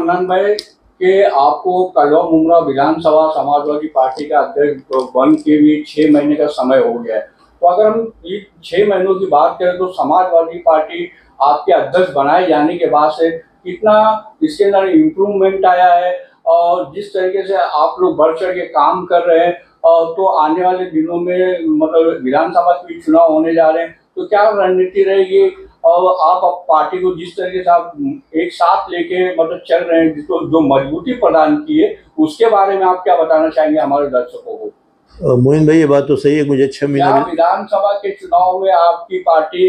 Mannan भाई कि आपको कलवा मुमरा विधानसभा समाजवादी पार्टी का अध्यक्ष बन के भी 6 महीने का समय हो गया है। तो अगर हम 6 महीनों की बात करें तो समाजवादी पार्टी आपके अध्यक्ष बनाए जाने के बाद से कितना इसके अंदर इम्प्रूवमेंट आया है और जिस तरीके से आप लोग बढ़ चढ़ के काम कर रहे हैं तो आने वाले दिनों में मतलब विधानसभा के चुनाव होने जा रहे हैं, तो क्या रणनीति रहेगी और आप पार्टी को जिस तरीके से आप एक साथ लेके मतलब चल रहे हैं, जिसको जो मजबूती प्रदान की है, उसके बारे में आप क्या बताना चाहेंगे हमारे दर्शकों को? मोइन भाई, ये बात तो सही है। मुझे 6 महीने विधानसभा के चुनाव में आपकी पार्टी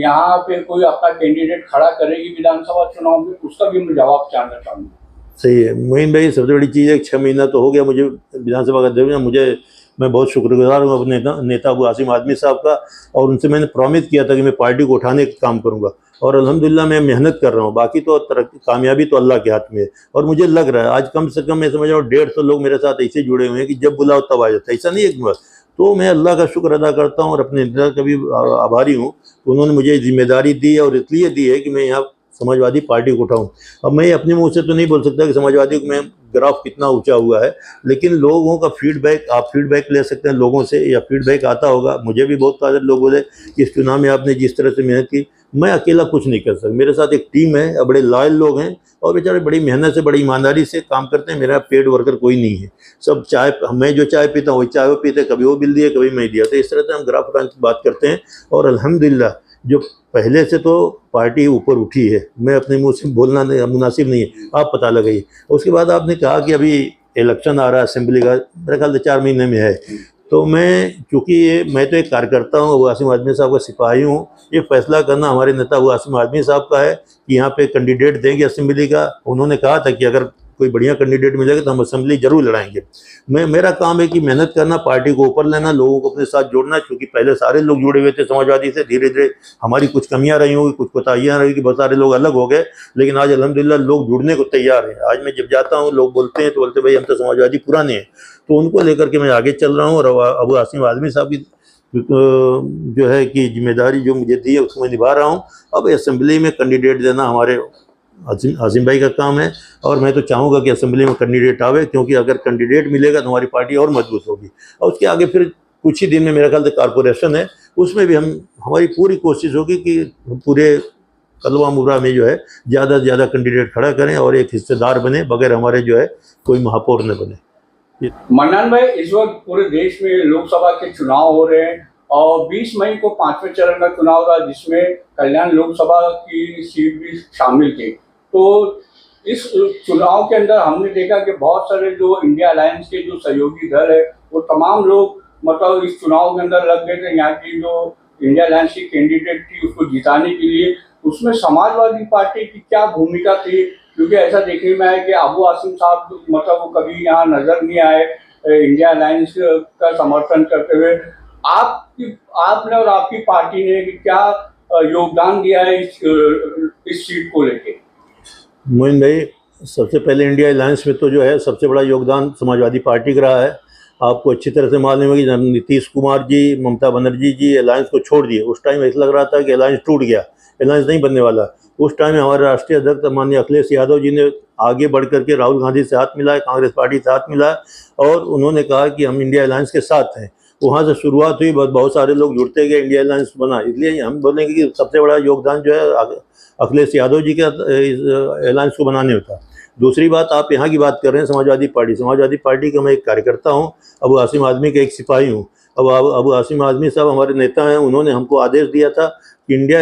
यहाँ पे कोई अपना कैंडिडेट खड़ा करेगी विधानसभा चुनाव में, उसका भी मैं जवाब जानना चाहूँगा। सही है मोइन भाई, सबसे बड़ी चीज़ है 6 महीना तो हो गया मुझे विधानसभा का अध्यक्ष। मैं बहुत शुक्रगुजार हूँ अपने नेता अबू आसिम आदमी साहब का, और उनसे मैंने प्रॉमिस किया था कि मैं पार्टी को उठाने का काम करूँगा, और अल्हम्दुलिल्लाह मैं मेहनत कर रहा हूँ। बाकी तो कामयाबी तो अल्लाह के हाथ में है। और मुझे लग रहा है आज कम से कम मैं समझ रहा हूँ 150 लोग मेरे साथ ऐसे जुड़े हुए हैं कि जब बुलाओ तब आ जाता है, ऐसा नहीं एक बार। तो मैं अल्लाह का शुक्र अदा करता हूँ और अपने नेता का भी आभारी हूँ। उन्होंने मुझे जिम्मेदारी दी है और इसलिए दी है कि मैं यहाँ समाजवादी पार्टी को उठाऊं। अब मैं अपने मुंह से तो नहीं बोल सकता कि समाजवादी को मैं ग्राफ कितना ऊंचा हुआ है, लेकिन लोगों का फीडबैक, आप फीडबैक ले सकते हैं लोगों से, या फीडबैक आता होगा। मुझे भी बहुत सारे लोग बोले कि इस चुनाव में आपने जिस तरह से मेहनत की, मैं अकेला कुछ नहीं कर सकता। मेरे साथ एक टीम है, बड़े लॉयल लोग हैं और बेचारे बड़ी मेहनत से, बड़ी ईमानदारी से काम करते हैं। मेरा पेड वर्कर कोई नहीं है। सब चाय, मैं जो चाय पीता हूँ वही चाय वो पीते, कभी वो बिल दिए कभी मैं दिया। तो इस तरह से हम ग्राफ उठाने की बात करते हैं। और अल्हम्दुलिल्लाह जो पहले से तो पार्टी ऊपर उठी है, मैं अपने मुंह से बोलना मुनासिब नहीं है, आप पता लगाइए। उसके बाद आपने कहा कि अभी इलेक्शन आ रहा है असेंबली का, मेरे ख्याल से 4 महीने में है। तो मैं, चूँकि मैं तो एक कार्यकर्ता हूँ, अबू आसिम आदमी साहब का सिपाही हूँ। ये फैसला करना हमारे नेता अबू आसिम आदमी साहब का है कि यहाँ पे कैंडिडेट देंगे असेंबली का। उन्होंने कहा था कि अगर कोई बढ़िया कैंडिडेट मिलेगा तो हम असेंबली जरूर लड़ाएंगे। मेरा काम है कि मेहनत करना, पार्टी को ऊपर लेना, लोगों को अपने साथ जोड़ना। क्योंकि पहले सारे लोग जुड़े हुए थे समाजवादी से, धीरे धीरे हमारी कुछ कमियां रही होंगी, कुछ कोताहियां रही, बहुत सारे लोग अलग हो गए, लेकिन आज अल्हम्दुलिल्लाह लोग जुड़ने को तैयार हैं। आज मैं जब जाता हूँ लोग बोलते हैं, तो बोलते भाई हम तो समाजवादी पुराने हैं, तो उनको लेकर के मैं आगे चल रहा हूँ। और अबू आसिम आदमी साहब की जो है कि जिम्मेदारी जो मुझे दी है उसको मैं निभा रहा हूँ। अब असेंबली में कैंडिडेट देना हमारे आसिम भाई का काम है, और मैं तो चाहूँगा कि असेंबली में कैंडिडेट आवे, क्योंकि अगर कैंडिडेट मिलेगा तो हमारी पार्टी और मजबूत होगी। और उसके आगे फिर कुछ ही दिन में मेरा ख्याल से कॉरपोरेशन है, उसमें भी हमारी पूरी कोशिश होगी कि पूरे कलवा मुमरा में जो है ज़्यादा से ज़्यादा कैंडिडेट खड़ा करें और एक हिस्सेदार बने, बगैर हमारे जो है कोई महापौर न बने। मन्नान भाई, इस वक्त पूरे देश में लोकसभा के चुनाव हो रहे हैं और 20 मई को 5वें चरण का चुनाव था, जिसमें कल्याण लोकसभा की सीट भी शामिल थी। तो इस चुनाव के अंदर हमने देखा कि बहुत सारे जो इंडिया अलायंस के जो सहयोगी दल है वो तमाम लोग मतलब इस चुनाव के अंदर लग गए थे। यहाँ की जो इंडिया अलायंस की कैंडिडेट थी उसको जिताने के लिए, उसमें समाजवादी पार्टी की क्या भूमिका थी? क्योंकि ऐसा देखने में आया कि अबू आसिम साहब मतलब वो कभी यहाँ नजर नहीं आए इंडिया अलायंस का समर्थन करते हुए। आपने और आपकी पार्टी ने क्या योगदान दिया है इस सीट को लेके? मोइन भाई, सबसे पहले इंडिया अलायंस में तो जो है सबसे बड़ा योगदान समाजवादी पार्टी का रहा है। आपको अच्छी तरह से मालूम है कि जब नीतीश कुमार जी, ममता बनर्जी जी अलायंस को छोड़ दिए, उस टाइम ऐसा लग रहा था कि अलायंस टूट गया, अलायंस नहीं बनने वाला। उस टाइम हमारे राष्ट्रीय अध्यक्ष माननीय अखिलेश यादव जी ने आगे बढ़ करके राहुल गांधी से हाथ मिलाया, कांग्रेस पार्टी से हाथ मिलाया, और उन्होंने कहा कि हम इंडिया अलायंस के साथ हैं। वहाँ से शुरुआत हुई, बहुत सारे लोग जुड़ते गए, इंडिया अलायंस बना। इसलिए हम बोलेंगे कि सबसे बड़ा योगदान जो है अखिलेश यादव जी के अलायंस को बनाने में था। दूसरी बात, आप यहाँ की बात कर रहे हैं समाजवादी पार्टी का मैं एक कार्यकर्ता हूँ, अबू आसिम आदमी का एक सिपाही हूँ। अब अबू आसिम आदमी साहब हमारे नेता हैं, उन्होंने हमको आदेश दिया था कि इंडिया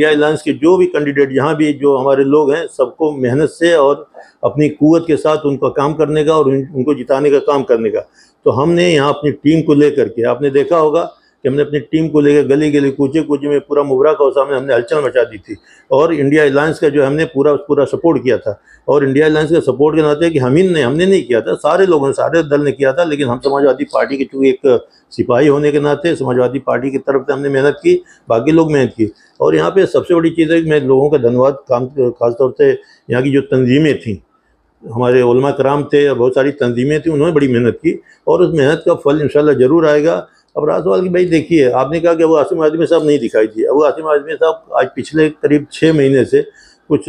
अलायंस के जो भी कैंडिडेट, यहाँ भी जो हमारे लोग हैं, सबको मेहनत से और अपनी कुव्वत के साथ उनका काम करने का और उनको जिताने का काम करने का। तो हमने यहाँ अपनी टीम को लेकर के, आपने देखा होगा कि हमने अपनी टीम को लेकर गली गली कूचे कूचे में पूरा मुबरा कौसा में हमने हलचल मचा दी थी। और इंडिया अलायंस का जो हमने पूरा सपोर्ट किया था। और इंडिया अलायंस का सपोर्ट के नाते कि हमने नहीं किया था, सारे लोगों ने, सारे दल ने किया था, लेकिन हम समाजवादी पार्टी के चूँकि एक सिपाही होने के नाते समाजवादी पार्टी की तरफ से हमने मेहनत की, बाकी लोग मेहनत की। और यहाँ पे सबसे बड़ी चीज़ है कि मैं लोगों का धन्यवाद, खासतौर से यहाँ की जो तंजीमें थी, हमारे उलमा कराम थे, बहुत सारी तंजीमें थी, उन्होंने बड़ी मेहनत की और उस मेहनत का फल इंशाल्लाह ज़रूर आएगा। अब रात वाल की भाई देखिए, आपने कहा कि अबू आसिम आदमी साहब नहीं दिखाई दिए। अबू आसिम आदमी साहब आज पिछले करीब 6 महीने से कुछ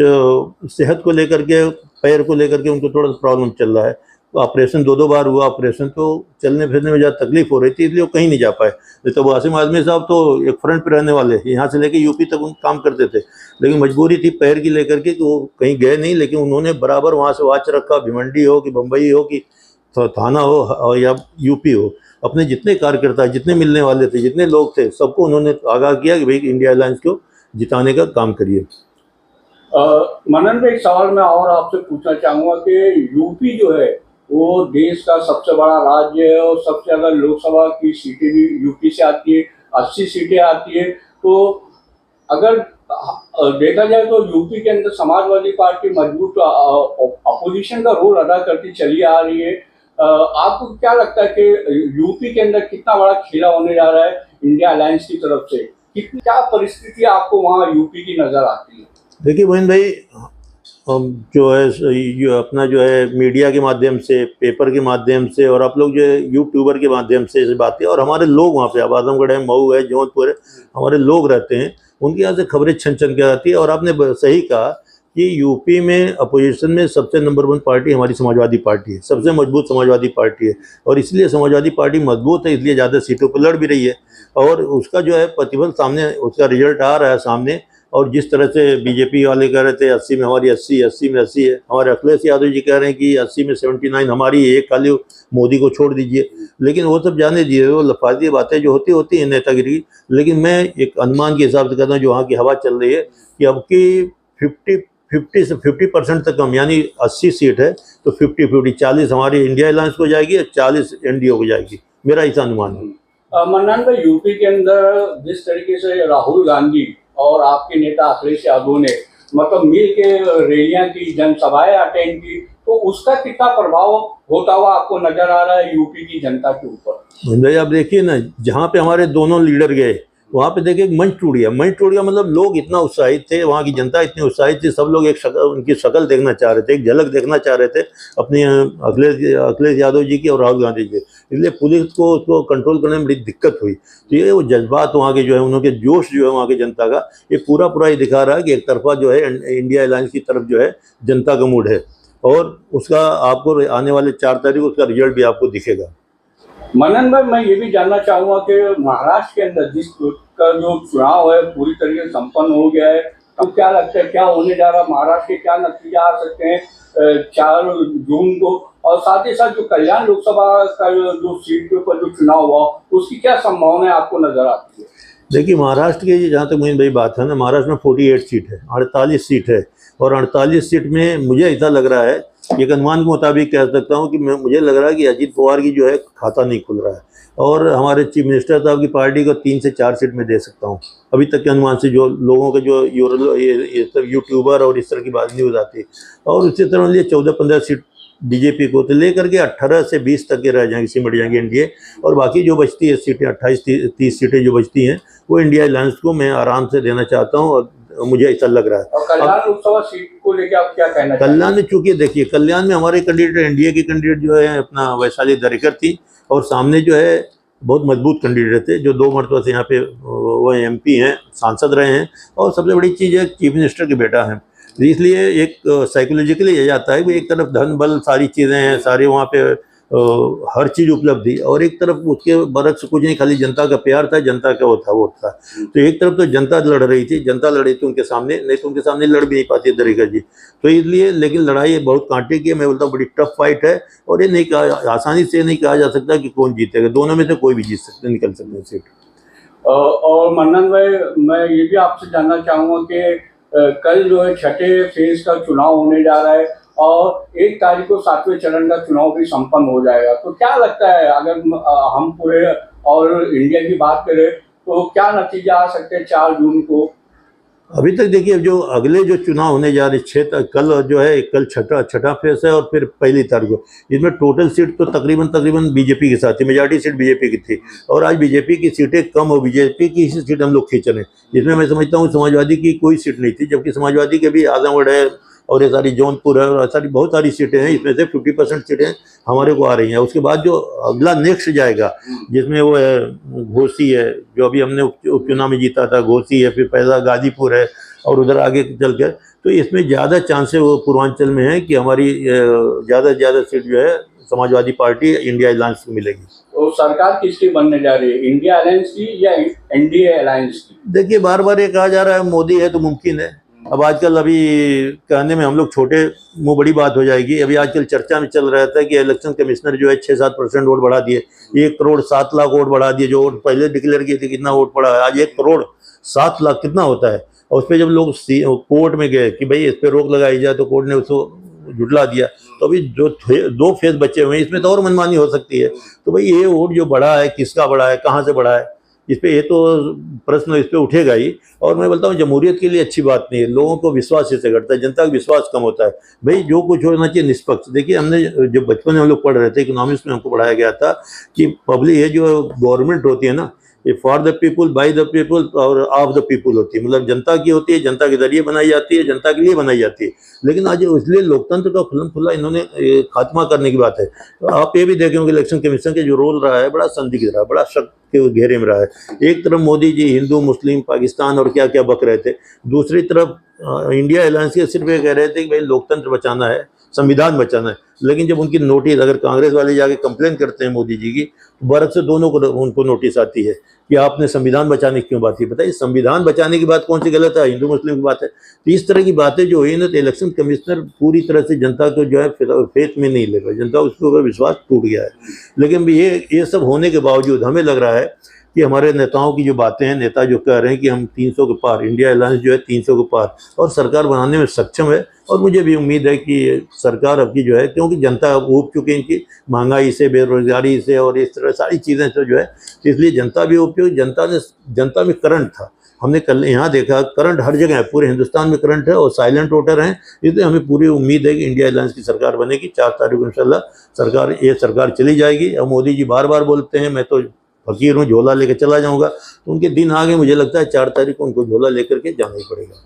सेहत को लेकर के, पैर को लेकर के उनको थोड़ा सा प्रॉब्लम चल रहा है। तो ऑपरेशन 2 बार हुआ ऑपरेशन, तो चलने फिरने में ज़्यादा तकलीफ हो रही थी, इसलिए वो कहीं नहीं जा पाए। नहीं तो वो आसिम आदमी साहब तो एक फ्रंट पे रहने वाले, यहाँ से लेके यूपी तक काम करते थे, लेकिन मजबूरी थी पैर की लेकर के, तो वो कहीं गए नहीं। लेकिन उन्होंने बराबर वहाँ से वाच रखा, भिवंडी हो कि बम्बई हो कि थाना हो या यूपी हो, अपने जितने कार्यकर्ता, जितने मिलने वाले थे, जितने लोग थे, सबको उन्होंने आगाह किया कि भाई इंडिया अलायंस को जिताने का काम करिए। मनन भाई, एक सवाल मैं और आपसे पूछना चाहूँगा कि यूपी जो है वो देश का सबसे बड़ा राज्य है और सबसे ज़्यादा लोकसभा की सीटें भी यूपी से आती है, 80 सीटें आती है। तो अगर देखा जाए तो यूपी के अंदर समाजवादी पार्टी मजबूत अपोजिशन का रोल अदा करती चली आ रही है। आपको क्या लगता है कि यूपी के अंदर कितना बड़ा खेला होने जा रहा है इंडिया अलायंस की तरफ से? क्या परिस्थिति आपको वहाँ यूपी की नजर आती है? देखिए मोहन भाई, हम जो है जो अपना जो है मीडिया के माध्यम से, पेपर के माध्यम से, और आप लोग जो है यूट्यूबर के माध्यम से इस बातें, और हमारे लोग वहाँ पे, अब आजमगढ़ है, मऊ है, जौनपुर है, हमारे लोग रहते हैं, उनके यहाँ से खबरें छन छन के आती है। और आपने सही कहा कि यूपी में अपोजिशन में सबसे नंबर 1 पार्टी हमारी समाजवादी पार्टी है, सबसे मजबूत समाजवादी पार्टी है। और इसलिए समाजवादी पार्टी मजबूत है, इसलिए ज़्यादा सीटों पर लड़ भी रही है, और उसका जो है प्रतिफल सामने, उसका रिजल्ट आ रहा है सामने। और जिस तरह से बीजेपी वाले कह रहे थे 80 में हमारी 80 में 80 है, हमारे अखिलेश यादव जी कह रहे हैं कि 80 में 79 हमारी, एक खाली मोदी को छोड़ दीजिए। लेकिन वो सब जाने दीजिए, वो लफाजी बातें जो होती हैं नेतागिरी। लेकिन मैं एक अनुमान के हिसाब से कहता हूँ, जो वहाँ की हवा चल रही है, कि अब की 50 से 50% तक हम, यानी 80 सीट है तो 50-50, 40 हमारी इंडिया अलायंस को जाएगी और 40 एनडीए को जाएगी, मेरा ऐसा अनुमान है। मन्नान भाई, यूपी के अंदर जिस तरीके से राहुल गांधी और आपके नेता अखिलेश यादव ने मतलब मिल के रैलियां की, जनसभाएं अटेंड की, तो उसका कितना प्रभाव होता हुआ आपको नजर आ रहा है यूपी की जनता के ऊपर? भाई आप देखिए ना, जहाँ पे हमारे दोनों लीडर गए, वहाँ पे देखिए मंच टूट गया। मंच टूट गया मतलब लोग इतना उत्साहित थे, वहाँ की जनता इतनी उत्साहित थी, सब लोग एक शक्ल, उनकी शक्ल देखना चाह रहे थे, एक झलक देखना चाह रहे थे अपनी अखिलेश यादव जी की और राहुल गांधी जी। इसलिए पुलिस को उसको कंट्रोल करने में बड़ी दिक्कत हुई। तो ये वो जज्बात वहाँ के जो है, उनके जोश जो है वहाँ की जनता का, ये पूरा ये दिखा रहा है कि एक तरफा जो है इंडिया अलायंस की तरफ जो है जनता का मूड है, और उसका आपको आने वाले 4 तारीख को उसका रिजल्ट भी आपको दिखेगा। मनन भाई, मैं ये भी जानना चाहूंगा कि महाराष्ट्र के अंदर जिस का जो चुनाव है पूरी तरीके से संपन्न हो गया है, तो क्या लगता है क्या होने जा रहा है? महाराष्ट्र के क्या नतीजा आ सकते हैं 4 जून को? और साथ ही साथ जो कल्याण लोकसभा का जो सीट के ऊपर जो चुनाव हुआ, उसकी क्या संभावना आपको नजर आती है? देखिए महाराष्ट्र की जहाँ तक मोहिन भाई बात है ना, महाराष्ट्र में 48 सीट है, 48 सीट है, और 48 सीट में मुझे ऐसा लग रहा है, एक अनुमान के मुताबिक कह सकता हूँ कि मुझे लग रहा है कि अजीत पवार की जो है खाता नहीं खुल रहा है, और हमारे चीफ मिनिस्टर साहब की पार्टी को 3 से 4 सीट में दे सकता हूँ अभी तक के अनुमान से, जो लोगों के जो ये सब यूट्यूबर और इस तरह की बात न्यूज़ आती है। और उसी तरह लिए 14-15 सीट बीजेपी को, तो लेकर के 18 से 20 तक के रह जाएंगे, सिमट जाएंगे एनडीए, और बाकी जो बचती है सीटें, 28-30 सीटें जो बचती हैं, वो इंडिया अलायंस को मैं आराम से देना चाहता हूँ, और मुझे ऐसा लग रहा है। और कल्याण लोकसभा सीट को लेकर आप क्या कहना? कल्याण में चूंकि देखिए, कल्याण में हमारे कैंडिडेट, एनडीए की कैंडिडेट जो है अपना वैशाली दरेकर थी, और सामने जो है बहुत मजबूत कैंडिडेट थे, जो 2 मरतबा से यहाँ पे वो एमपी हैं, सांसद रहे हैं, और सबसे बड़ी चीज़ है चीफ मिनिस्टर के बेटा है। इसलिए एक साइकोलॉजिकली ये जाता है कि एक तरफ धन बल सारी चीज़ें हैं, सारी वहाँ पे हर चीज़ उपलब्ध थी, और एक तरफ उसके बरक से कुछ नहीं, खाली जनता का प्यार था, जनता का वो था, वोट था। तो एक तरफ तो जनता लड़ रही थी, जनता लड़ी थी उनके सामने, नहीं तो उनके सामने लड़ भी नहीं पाती दरेकर जी। तो इसलिए, लेकिन लड़ाई बहुत कांटे की है, मैं बोलता हूँ बड़ी टफ फाइट है, और ये नहीं कहा, आसानी से नहीं कहा जा सकता कि कौन जीतेगा, दोनों में से कोई भी जीत सकते, निकल सकते हैं सीट। और मन्नन भाई, मैं ये भी आपसे जानना चाहूँगा कि कल जो है 6ठे फेज का चुनाव होने जा रहा है, और 1 तारीख को 7वें चरण का चुनाव भी संपन्न हो जाएगा। तो क्या लगता है, अगर हम पूरे और इंडिया की बात करें, तो क्या नतीजा आ सकते हैं 4 जून को? अभी तक देखिए, जो अगले जो चुनाव होने जा रहे कल जो है, कल छठा फेस है, और फिर 1 तारीख को, इसमें टोटल सीट तो तकरीबन बीजेपी के साथ थी, मेजॉरिटी सीट बीजेपी की थी, और आज बीजेपी की सीटें कम हो, बीजेपी की सीट हम लोग खींच रहे हैं, जिसमें मैं समझता हूँ समाजवादी की कोई सीट नहीं थी, जबकि समाजवादी के भी आजमगढ़ है, और ये सारी जौनपुर है, और सारी बहुत सारी सीटें हैं, इसमें से 50% सीटें हमारे को आ रही हैं। उसके बाद जो अगला नेक्स्ट जाएगा, जिसमें वो है घोसी है, जो अभी हमने उपचुनाव में जीता था, घोसी है, फिर पहला गाजीपुर है, और उधर आगे चल कर, तो इसमें ज़्यादा चांसेस वो पूर्वांचल में है कि हमारी ज़्यादा से ज़्यादा सीट जो है समाजवादी पार्टी इंडिया अलायंस को मिलेगी। तो सरकार किसकी बनने जा रही है, इंडिया अलायंस की या एनडीए अलायंस की? देखिए बार बार ये कहा जा रहा है मोदी है तो मुमकिन है। अब आजकल अभी कहने में हम लोग छोटे मुँह बड़ी बात हो जाएगी। अभी आजकल चर्चा में चल रहा था कि इलेक्शन कमिश्नर जो है 6-7% वोट बढ़ा दिए, 1,07,00,000 वोट बढ़ा दिए। जो वोट पहले डिक्लेयर किए थे कितना वोट पड़ा है, आज 1,07,00,000 कितना होता है। और उस पर जब लोग कोर्ट में गए कि भाई इस पर रोक लगाई जाए तो कोर्ट ने उसको जुटला दिया। तो अभी जो 2 फेज बचे हुए हैं इसमें तो और मनमानी हो सकती है। तो भाई ये वोट जो बढ़ा है किसका बढ़ा है, कहाँ से बढ़ा है, इस पे ये तो प्रश्न इस पे उठेगा ही। और मैं बोलता हूँ जमहूरियत के लिए अच्छी बात नहीं है। लोगों को विश्वास इससे घटता है, जनता का विश्वास कम होता है। भाई जो कुछ होना चाहिए निष्पक्ष। देखिए हमने जब बचपन में हम लोग पढ़ रहे थे इकोनॉमिक्स में हमको पढ़ाया गया था कि पब्लिक ये जो गवर्नमेंट होती है ना, ये for the people, by the people और ऑफ द पीपुल होती है। मतलब जनता की होती है, जनता के जरिए बनाई जाती है, जनता के लिए बनाई जाती है। लेकिन आज इसलिए लोकतंत्र का खुल्लम खुल्ला इन्होंने खात्मा करने की बात है। तो आप ये भी देखें कि इलेक्शन कमीशन के जो रोल रहा है बड़ा संदिग्ध रहा है, बड़ा शक के घेरे में रहा है। एक तरफ मोदी जी हिंदू मुस्लिम पाकिस्तान और क्या क्या बक रहे थे, दूसरी तरफ इंडिया अलायंस के सिर्फ ये कह रहे थे कि भाई लोकतंत्र बचाना है, संविधान बचाना है। लेकिन जब उनकी नोटिस अगर कांग्रेस वाले जाके कंप्लेन करते हैं मोदी जी की, तो बरक से दोनों को उनको नोटिस आती है कि आपने संविधान बचाने की क्यों बात की। बताइए संविधान बचाने की बात कौन सी गलत है, हिंदू मुस्लिम की बात है। तो इस तरह की बातें जो हुई ना, तो इलेक्शन कमिश्नर पूरी तरह से जनता को जो है फेथ में नहीं ले रहा, जनता उसके ऊपर विश्वास टूट गया है। लेकिन ये सब होने के बावजूद हमें लग रहा है कि हमारे नेताओं की जो बातें हैं, नेता जो कह रहे हैं कि हम 300 के पार, इंडिया अलायंस जो है 300 के पार और सरकार बनाने में सक्षम है। और मुझे भी उम्मीद है कि सरकार अब की जो है, क्योंकि जनता ऊब चुकी है इनकी महंगाई से, बेरोजगारी से और इस तरह सारी चीज़ें से जो है, इसलिए जनता भी ऊब चुकी। जनता में करंट था, हमने कल यहाँ देखा करंट हर जगह है, पूरे हिंदुस्तान में करंट है और साइलेंट वोटर हैं। इसलिए हमें पूरी उम्मीद है कि इंडिया अलायंस की सरकार बनेगी। 4 तारीख को इंशाल्लाह ये सरकार चली जाएगी। और मोदी जी बार बार बोलते हैं मैं तो फकीर हूँ, झोला लेकर चला जाऊँगा। तो उनके दिन आगे मुझे लगता है 4 तारीख को उनको झोला लेकर के जाना ही पड़ेगा।